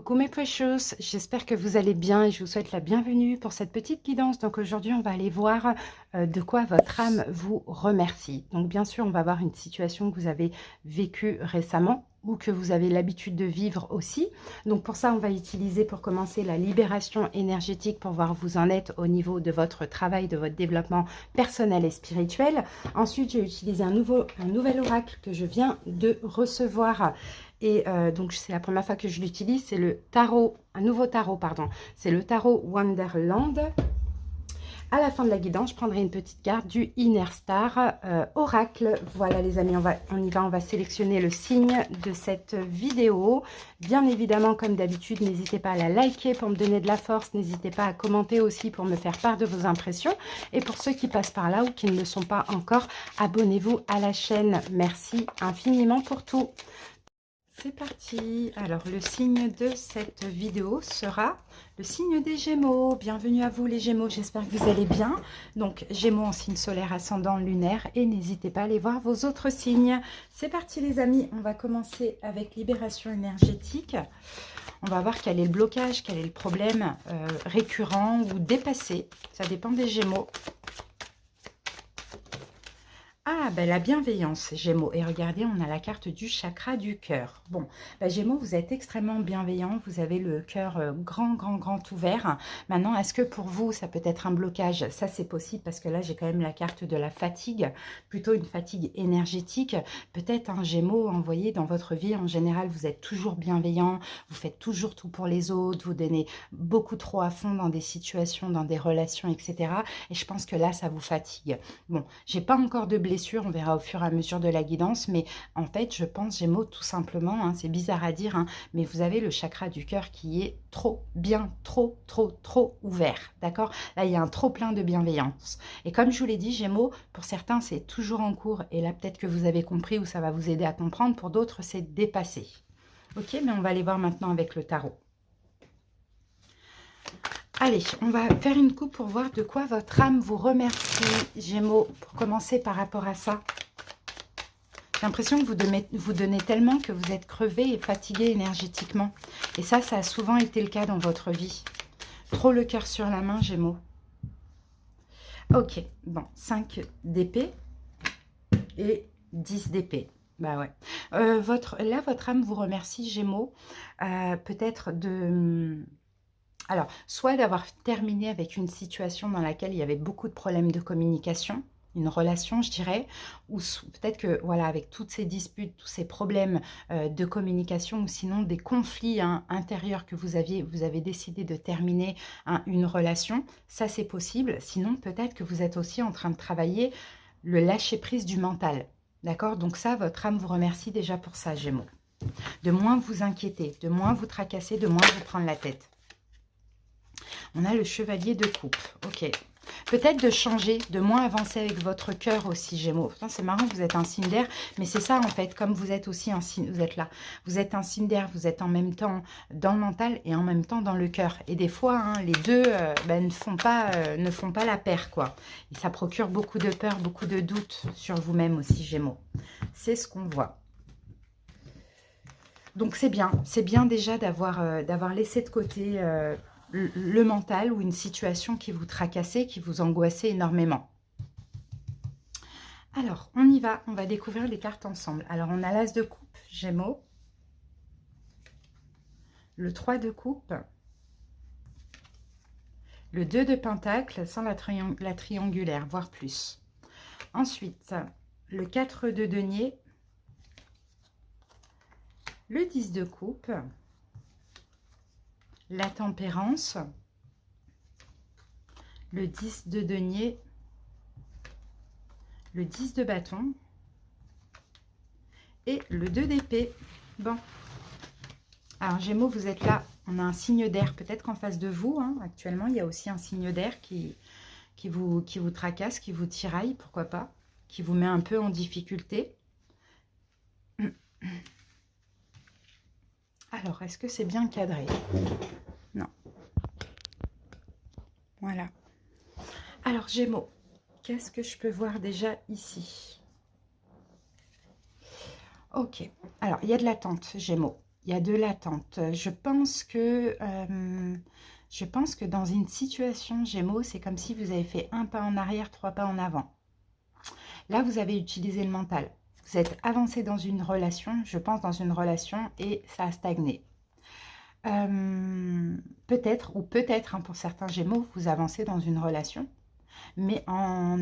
Coucou mes precious, j'espère que vous allez bien et je vous souhaite la bienvenue pour cette petite guidance. Donc aujourd'hui, on va aller voir de quoi votre âme vous remercie. Donc bien sûr, on va voir une situation que vous avez vécue récemment ou que vous avez l'habitude de vivre aussi. Donc pour ça, on va utiliser pour commencer la libération énergétique pour voir où vous en êtes au niveau de votre travail, de votre développement personnel et spirituel. Ensuite, j'ai utilisé un nouvel oracle que je viens de recevoir. Et donc, c'est la première fois que je l'utilise. C'est le tarot, un nouveau tarot, pardon. C'est le tarot Wonderland. À la fin de la guidance, je prendrai une petite carte du Inner Star Oracle. Voilà les amis, on y va, on va sélectionner le signe de cette vidéo. Bien évidemment, comme d'habitude, n'hésitez pas à la liker pour me donner de la force. N'hésitez pas à commenter aussi pour me faire part de vos impressions. Et pour ceux qui passent par là ou qui ne le sont pas encore, abonnez-vous à la chaîne. Merci infiniment pour tout. C'est parti. Alors, le signe de cette vidéo sera le signe des Gémeaux. Bienvenue à vous les Gémeaux, j'espère que vous allez bien. Donc, Gémeaux en signe solaire, ascendant, lunaire. Et n'hésitez pas à aller voir vos autres signes. C'est parti les amis, on va commencer avec libération énergétique. On va voir quel est le blocage, quel est le problème récurrent ou dépassé. Ça dépend des Gémeaux. Ah, ben la bienveillance, Gémeaux. Et regardez, on a la carte du chakra du cœur. Bon, ben Gémeaux, vous êtes extrêmement bienveillant. Vous avez le cœur grand ouvert. Maintenant, est-ce que pour vous, ça peut être un blocage? Ça, c'est possible parce que là, j'ai quand même la carte de la fatigue. Plutôt une fatigue énergétique. Peut-être un Gémeaux, vous voyez, dans votre vie, en général, vous êtes toujours bienveillant. Vous faites toujours tout pour les autres. Vous donnez beaucoup trop à fond dans des situations, dans des relations, etc. Et je pense que là, ça vous fatigue. Bon, j'ai pas encore de blessure, on verra au fur et à mesure de la guidance, mais en fait, je pense, Gémeaux, tout simplement, hein, c'est bizarre à dire, hein, mais vous avez le chakra du cœur qui est trop ouvert, d'accord? Là, il y a un trop plein de bienveillance. Et comme je vous l'ai dit, Gémeaux, pour certains, c'est toujours en cours, et là, peut-être que vous avez compris ou ça va vous aider à comprendre, pour d'autres, c'est dépassé. Ok, mais on va aller voir maintenant avec le tarot. Allez, on va faire une coupe pour voir de quoi votre âme vous remercie, Gémeaux, pour commencer par rapport à ça. J'ai l'impression que vous donnez tellement que vous êtes crevé et fatigué énergétiquement. Et ça a souvent été le cas dans votre vie. Trop le cœur sur la main, Gémeaux. Ok, bon, 5 d'épée et 10 d'épée. Bah ouais. Là, votre âme vous remercie, Gémeaux, peut-être de... Alors, soit d'avoir terminé avec une situation dans laquelle il y avait beaucoup de problèmes de communication, une relation, je dirais, ou peut-être que, voilà, avec toutes ces disputes, tous ces problèmes de communication, ou sinon des conflits intérieurs que vous avez décidé de terminer une relation, ça c'est possible. Sinon, peut-être que vous êtes aussi en train de travailler le lâcher-prise du mental. D'accord? Donc ça, votre âme vous remercie déjà pour ça, Gémeaux. De moins vous inquiéter, de moins vous tracasser, de moins vous prendre la tête. On a le chevalier de coupe. Ok. Peut-être de changer, de moins avancer avec votre cœur aussi, Gémeaux. C'est marrant, vous êtes un signe d'air, mais c'est ça en fait, comme vous êtes aussi un signe, vous êtes là. Vous êtes un signe d'air, vous êtes en même temps dans le mental et en même temps dans le cœur. Et des fois, hein, les deux ne font pas la paire, quoi. Et ça procure beaucoup de peur, beaucoup de doutes sur vous-même aussi, Gémeaux. C'est ce qu'on voit. Donc c'est bien déjà d'avoir laissé de côté... le mental ou une situation qui vous tracassait, qui vous angoissait énormément. Alors, on y va, on va découvrir les cartes ensemble. Alors, on a l'As de coupe, Gémeaux, le 3 de coupe, le 2 de pentacle sans la triangulaire, voire plus. Ensuite, le 4 de denier, le 10 de coupe, la tempérance, le 10 de denier, le 10 de bâton et le 2 d'épée. Bon. Alors, Gémeaux, vous êtes là. On a un signe d'air. Peut-être qu'en face de vous, hein, actuellement, il y a aussi un signe d'air qui vous tracasse, qui vous tiraille, pourquoi pas, qui vous met un peu en difficulté. Alors, est-ce que c'est bien cadré? Non. Voilà. Alors, Gémeaux, qu'est-ce que je peux voir déjà ici? Ok. Alors, il y a de l'attente, Gémeaux. il y a de l'attente. Je pense que dans une situation Gémeaux, c'est comme si vous avez fait un pas en arrière, trois pas en avant. Là, vous avez utilisé le mental. Vous êtes avancé dans une relation, je pense dans une relation, et ça a stagné. Peut-être, ou peut-être, hein, pour certains Gémeaux, vous avancez dans une relation, mais en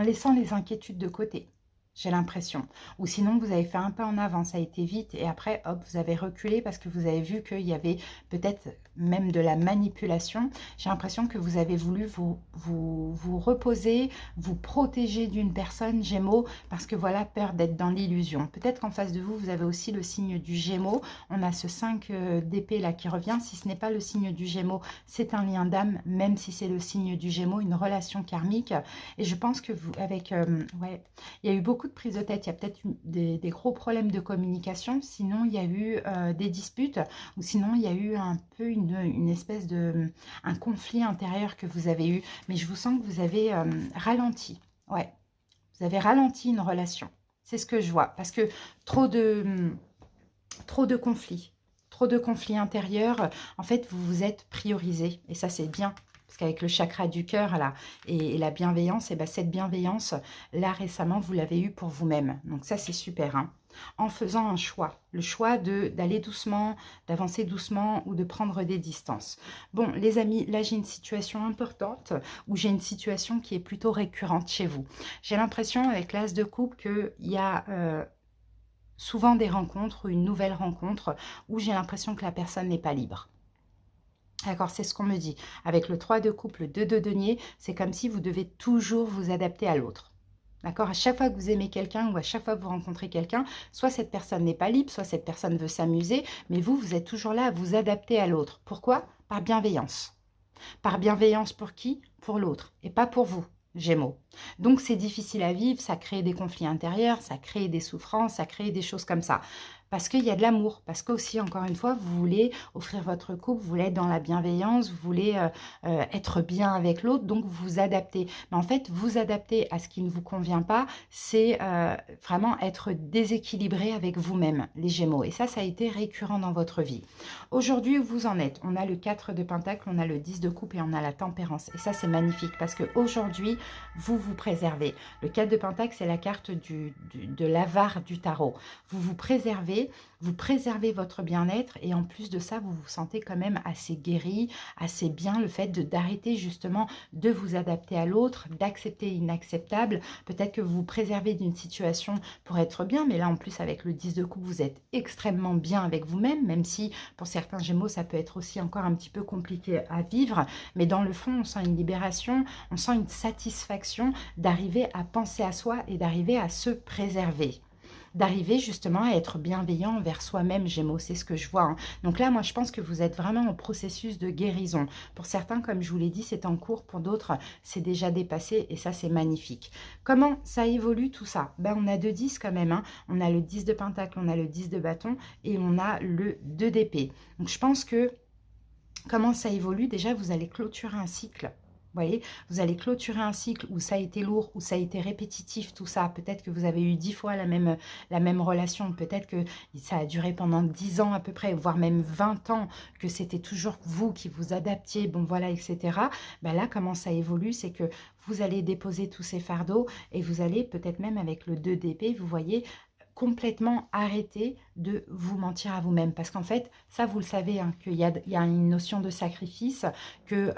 laissant les inquiétudes de côté, j'ai l'impression. Ou sinon, vous avez fait un pas en avant, ça a été vite, et après, hop, vous avez reculé parce que vous avez vu qu'il y avait peut-être même de la manipulation. J'ai l'impression que vous avez voulu vous reposer, vous protéger d'une personne, Gémeaux, parce que voilà, peur d'être dans l'illusion. Peut-être qu'en face de vous, vous avez aussi le signe du Gémeaux. On a ce 5 d'épée là qui revient. Si ce n'est pas le signe du Gémeaux, c'est un lien d'âme, même si c'est le signe du Gémeaux, une relation karmique. Et je pense que vous, avec... ouais, il y a eu beaucoup de prise de tête, il y a peut-être des gros problèmes de communication, sinon il y a eu des disputes, ou sinon il y a eu un peu une espèce de... un conflit intérieur que vous avez eu, mais je vous sens que vous avez ralenti, ouais, vous avez ralenti une relation, c'est ce que je vois, parce que trop de conflits intérieurs, en fait vous vous êtes priorisé, et ça c'est bien. Parce qu'avec le chakra du cœur là, et la bienveillance, et ben cette bienveillance, là récemment, vous l'avez eue pour vous-même. Donc ça, c'est super. Hein. En faisant un choix, le choix d'aller doucement, d'avancer doucement ou de prendre des distances. Bon, les amis, là j'ai une situation importante, ou j'ai une situation qui est plutôt récurrente chez vous. J'ai l'impression avec l'as de coupe qu'il y a... souvent des rencontres ou une nouvelle rencontre où j'ai l'impression que la personne n'est pas libre. D'accord, c'est ce qu'on me dit. Avec le 3 de coupe, le 2 de denier, c'est comme si vous devez toujours vous adapter à l'autre. D'accord, à chaque fois que vous aimez quelqu'un ou à chaque fois que vous rencontrez quelqu'un, soit cette personne n'est pas libre, soit cette personne veut s'amuser, mais vous, vous êtes toujours là à vous adapter à l'autre. Pourquoi? Par bienveillance. Par bienveillance pour qui? Pour l'autre, et pas pour vous. Gémeaux. Donc c'est difficile à vivre, ça crée des conflits intérieurs, ça crée des souffrances, ça crée des choses comme ça. Parce qu'il y a de l'amour, parce qu'aussi, encore une fois, vous voulez offrir votre couple, vous voulez être dans la bienveillance, vous voulez être bien avec l'autre, donc vous vous adaptez. Mais en fait, vous adapter à ce qui ne vous convient pas, c'est vraiment être déséquilibré avec vous-même, les Gémeaux. Et ça a été récurrent dans votre vie. Aujourd'hui, où vous en êtes? On a le 4 de Pentacle, on a le 10 de coupe et on a la tempérance. Et ça, c'est magnifique parce qu'aujourd'hui, vous vous préservez. Le 4 de Pentacle, c'est la carte de l'avare du tarot. Vous préservez votre bien-être et en plus de ça, vous vous sentez quand même assez guéri, assez bien. Le fait d'arrêter justement de vous adapter à l'autre, d'accepter l'inacceptable. Peut-être que vous vous préservez d'une situation pour être bien, mais là en plus avec le 10 de coupe, vous êtes extrêmement bien avec vous-même, même si pour certains Gémeaux, ça peut être aussi encore un petit peu compliqué à vivre. Mais dans le fond, on sent une libération, on sent une satisfaction d'arriver à penser à soi et d'arriver à se préserver. D'arriver justement à être bienveillant envers soi-même, Gémeaux, c'est ce que je vois. Hein. Donc là, moi, je pense que vous êtes vraiment en processus de guérison. Pour certains, comme je vous l'ai dit, c'est en cours. Pour d'autres, c'est déjà dépassé et ça, c'est magnifique. Comment ça évolue tout ça? Ben, on a 2 10 quand même. Hein. On a le 10 de pentacle, on a le 10 de bâton et on a le 2 d'épée. Donc, je pense que comment ça évolue? Déjà, vous allez clôturer un cycle. Vous voyez, vous allez clôturer un cycle où ça a été lourd, où ça a été répétitif, tout ça. Peut-être que vous avez eu 10 fois la même relation. Peut-être que ça a duré pendant 10 ans à peu près, voire même 20 ans, que c'était toujours vous qui vous adaptiez, bon voilà, etc. Ben là, comment ça évolue? C'est que vous allez déposer tous ces fardeaux et vous allez peut-être même avec le 2 d'épée, vous voyez, complètement arrêter de vous mentir à vous-même. Parce qu'en fait, ça, vous le savez, hein, qu'il y a une notion de sacrifice, que...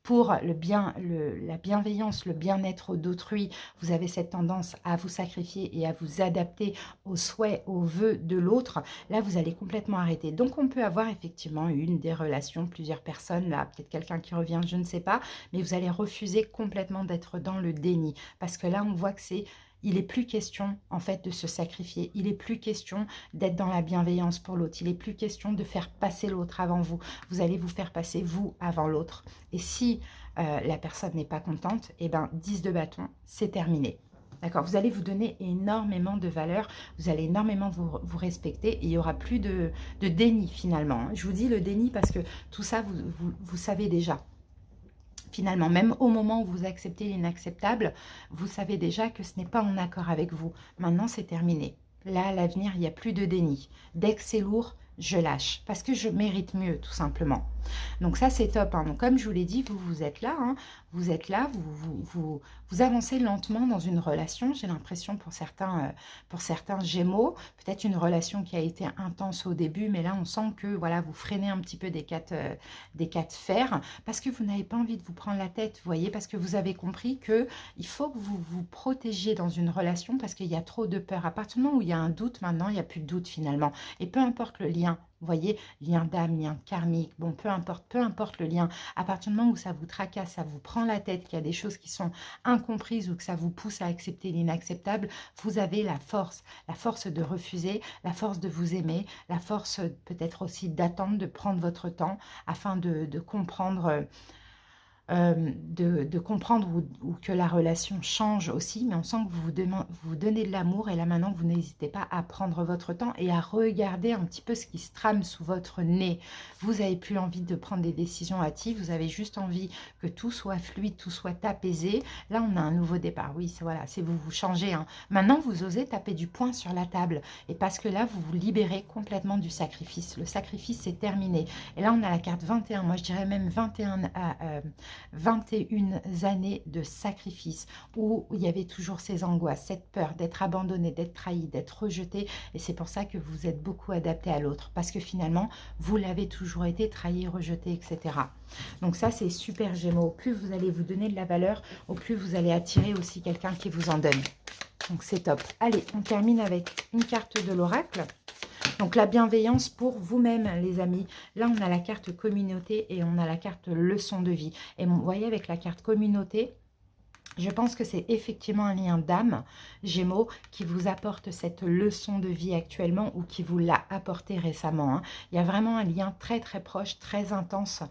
pour la bienveillance, le bien-être d'autrui, vous avez cette tendance à vous sacrifier et à vous adapter aux souhaits, aux vœux de l'autre. Là, vous allez complètement arrêter. Donc, on peut avoir effectivement des relations, plusieurs personnes, là, peut-être quelqu'un qui revient, je ne sais pas, mais vous allez refuser complètement d'être dans le déni. Parce que là, on voit que il n'est plus question, en fait, de se sacrifier. Il n'est plus question d'être dans la bienveillance pour l'autre. Il n'est plus question de faire passer l'autre avant vous. Vous allez vous faire passer, vous, avant l'autre. Et si la personne n'est pas contente, eh bien, 10 de bâton, c'est terminé. D'accord, vous allez vous donner énormément de valeur, vous allez énormément vous respecter et il n'y aura plus de déni finalement. Je vous dis le déni parce que tout ça, vous savez déjà. Finalement, même au moment où vous acceptez l'inacceptable, vous savez déjà que ce n'est pas en accord avec vous. Maintenant, c'est terminé. Là, à l'avenir, il n'y a plus de déni. Dès que c'est lourd, je lâche parce que je mérite mieux, tout simplement. Donc ça, c'est top, hein. Donc comme je vous l'ai dit, vous êtes là, hein. Vous êtes là, vous avancez lentement dans une relation, j'ai l'impression pour certains Gémeaux, peut-être une relation qui a été intense au début, mais là on sent que voilà, vous freinez un petit peu des quatre fers, parce que vous n'avez pas envie de vous prendre la tête, vous voyez, parce que vous avez compris que il faut que vous vous protégiez dans une relation, parce qu'il y a trop de peur. À partir du moment où il y a un doute, maintenant il n'y a plus de doute finalement, et peu importe le lien, vous voyez, lien d'âme, lien karmique, bon, peu importe le lien, à partir du moment où ça vous tracasse, ça vous prend la tête, qu'il y a des choses qui sont incomprises ou que ça vous pousse à accepter l'inacceptable, vous avez la force de refuser, la force de vous aimer, la force peut-être aussi d'attendre, de prendre votre temps afin de comprendre de comprendre ou que la relation change aussi, mais on sent que vous donnez de l'amour et là maintenant vous n'hésitez pas à prendre votre temps et à regarder un petit peu ce qui se trame sous votre nez. Vous n'avez plus envie de prendre des décisions hâtives, vous avez juste envie que tout soit fluide, tout soit apaisé. Là on a un nouveau départ, oui, voilà, c'est vous changez, hein. Maintenant vous osez taper du poing sur la table et parce que là vous vous libérez complètement du sacrifice. Le sacrifice c'est terminé. Et là on a la carte 21, moi je dirais même 21 années de sacrifice où il y avait toujours ces angoisses, cette peur d'être abandonné, d'être trahi, d'être rejeté. Et c'est pour ça que vous êtes beaucoup adapté à l'autre. Parce que finalement, vous l'avez toujours été, trahi, rejeté, etc. Donc ça, c'est super Gémeaux. Au plus vous allez vous donner de la valeur, au plus vous allez attirer aussi quelqu'un qui vous en donne. Donc c'est top. Allez, on termine avec une carte de l'oracle. Donc la bienveillance pour vous-même, les amis. Là, on a la carte communauté et on a la carte leçon de vie. Et vous voyez, avec la carte communauté, je pense que c'est effectivement un lien d'âme, Gémeaux, qui vous apporte cette leçon de vie actuellement ou qui vous l'a apporté récemment, hein. Il y a vraiment un lien très très proche, très intense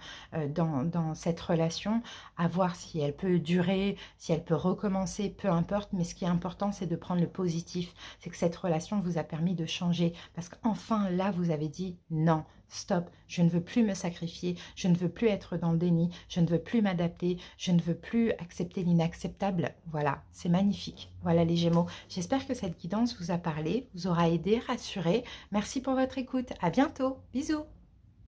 dans cette relation, à voir si elle peut durer, si elle peut recommencer, peu importe. Mais ce qui est important, c'est de prendre le positif. C'est que cette relation vous a permis de changer. Parce qu'enfin, là, vous avez dit non. Stop, je ne veux plus me sacrifier, je ne veux plus être dans le déni, je ne veux plus m'adapter, je ne veux plus accepter l'inacceptable. Voilà, c'est magnifique. Voilà les Gémeaux. J'espère que cette guidance vous a parlé, vous aura aidé, rassuré. Merci pour votre écoute. À bientôt. Bisous.